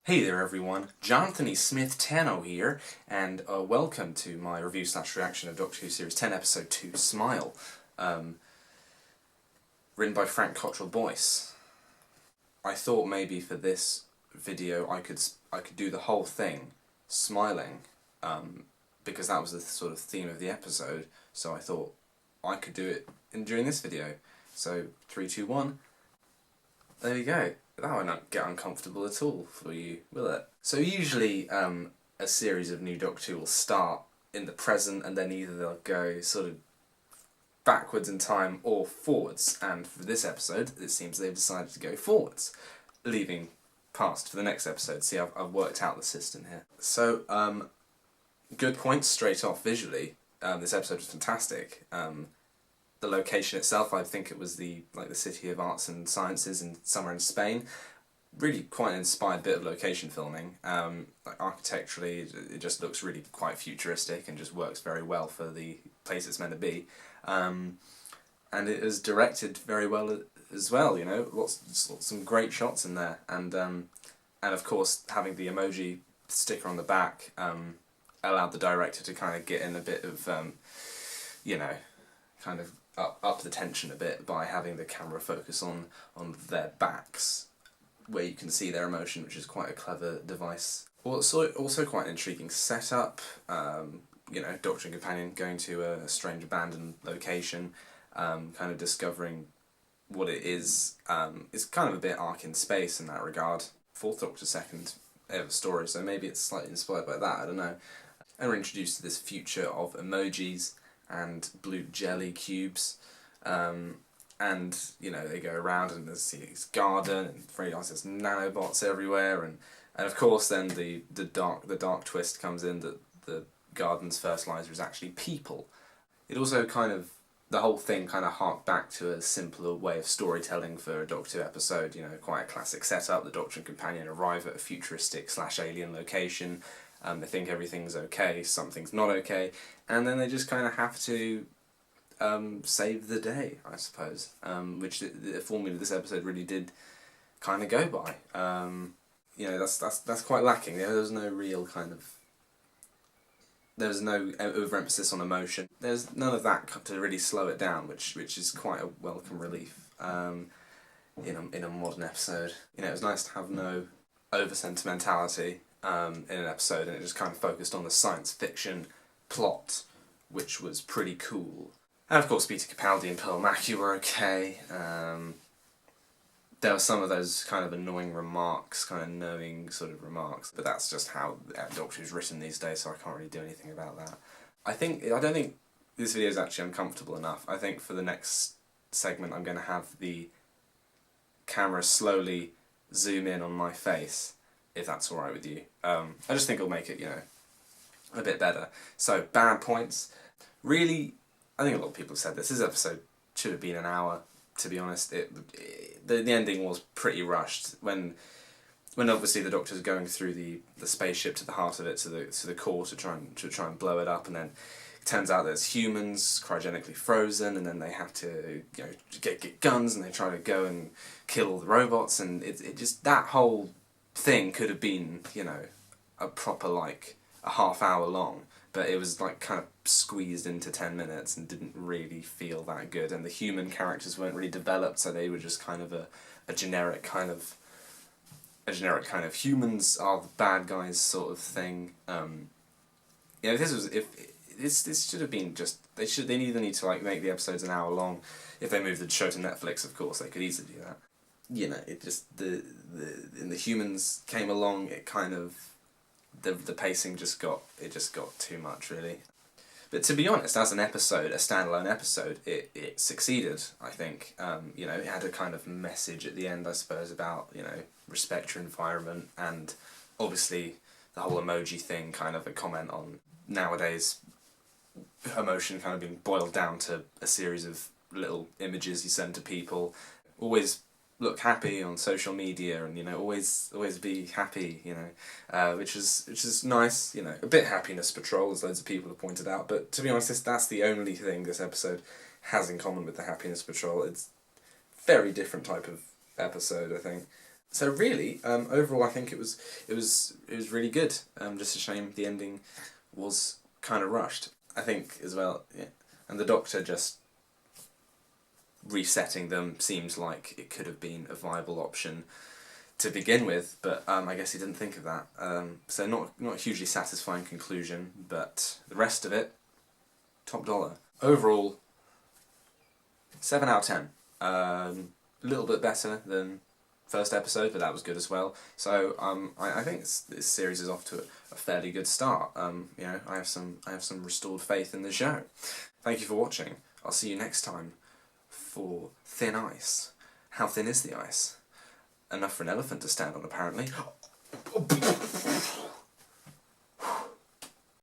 Hey there everyone, Jonathan E. Smith Tano here, and welcome to my review/reaction of Doctor Who Series 10 Episode 2, Smile, written by Frank Cottrell Boyce. I thought maybe for this video I could do the whole thing smiling, because that was the sort of theme of the episode, so I thought I could do it during this video. So, 3, 2, 1, there you go. That won't not get uncomfortable at all for you, will it? So usually a series of new Doctor Who will start in the present, and then either they'll go sort of backwards in time or forwards, and for this episode it seems they've decided to go forwards, leaving past for the next episode. See, I've worked out the system here. So, good points straight off visually. This episode was fantastic. The location itself, I think it was the City of Arts and Sciences somewhere in Spain. Really quite an inspired bit of location filming. Architecturally, it just looks really quite futuristic and just works very well for the place it's meant to be. And it was directed very well as well. You know, some great shots in there, and of course having the emoji sticker on the back allowed the director to kind of get in a bit of you know, kind of up the tension a bit by having the camera focus on their backs, where you can see their emotion, which is quite a clever device. Also quite an intriguing setup. You know, Doctor and Companion going to a strange abandoned location, kind of discovering what it is. It's kind of a bit arc in space in that regard. Fourth Doctor, second ever story, so maybe it's slightly inspired by that, I don't know. And we're introduced to this future of emojis and blue jelly cubes, and you know, they go around and there's this garden and very nice, there's nanobots everywhere, and of course then the dark twist comes in that the garden's fertilizer is actually people. It also kind of, the whole thing kind of harked back to a simpler way of storytelling for a Doctor Who episode. You know, quite a classic setup. The Doctor and Companion arrive at a futuristic/alien location. They think everything's okay, something's not okay, and then they just kind of have to save the day, I suppose, which the formula of this episode really did kind of go by. You know, that's quite lacking. There was no real kind of, there was no overemphasis on emotion. There's none of that to really slow it down, which is quite a welcome relief in a modern episode. You know, it was nice to have no over sentimentality in an episode, and it just kind of focused on the science fiction plot, which was pretty cool. And of course Peter Capaldi and Pearl Mackie were okay. There were some of those kind of annoying remarks, kind of knowing sort of remarks, but that's just how Doctor Who's written these days, so I can't really do anything about that. I don't think this video is actually uncomfortable enough. I think for the next segment I'm going to have the camera slowly zoom in on my face, if that's alright with you. I just think it'll make it, you know, a bit better. So, bad points. Really, I think a lot of people have said this episode should have been an hour, to be honest. The ending was pretty rushed. When obviously the Doctor's going through the spaceship to the heart of it, to the core, to try and blow it up, and then it turns out there's humans cryogenically frozen, and then they have to, you know, get guns, and they try to go and kill all the robots, and it just, that whole thing could have been, you know, a proper, like, a half-hour long, but it was like kind of squeezed into 10 minutes and didn't really feel that good, and the human characters weren't really developed, so they were just kind of a generic kind of humans are the bad guys sort of thing. You know, this should have been just, they either need to like make the episodes an hour long. If they move the show to Netflix, of course they could easily do that. You know, it just, the humans came along, it kind of, the pacing just got too much, really. But to be honest, as an episode, a standalone episode, it succeeded, I think. You know, it had a kind of message at the end, I suppose, about, you know, respect your environment, and obviously the whole emoji thing, kind of a comment on nowadays emotion kind of being boiled down to a series of little images you send to people. Always look happy on social media, and, you know, always be happy, you know, which is nice, you know. A bit happiness patrol, as loads of people have pointed out, but to be honest, that's the only thing this episode has in common with the happiness patrol. It's a very different type of episode, I think. So really, overall, I think it was really good. Just a shame the ending was kind of rushed. I think as well, yeah. And the Doctor just resetting them seems like it could have been a viable option to begin with, but I guess he didn't think of that. So not a hugely satisfying conclusion, but the rest of it, top dollar. Overall, 7 out of 10. A little bit better than first episode, but that was good as well. So I think this series is off to a fairly good start. You know, I have some restored faith in the show. Thank you for watching. I'll see you next time for Thin Ice. How thin is the ice? Enough for an elephant to stand on, apparently.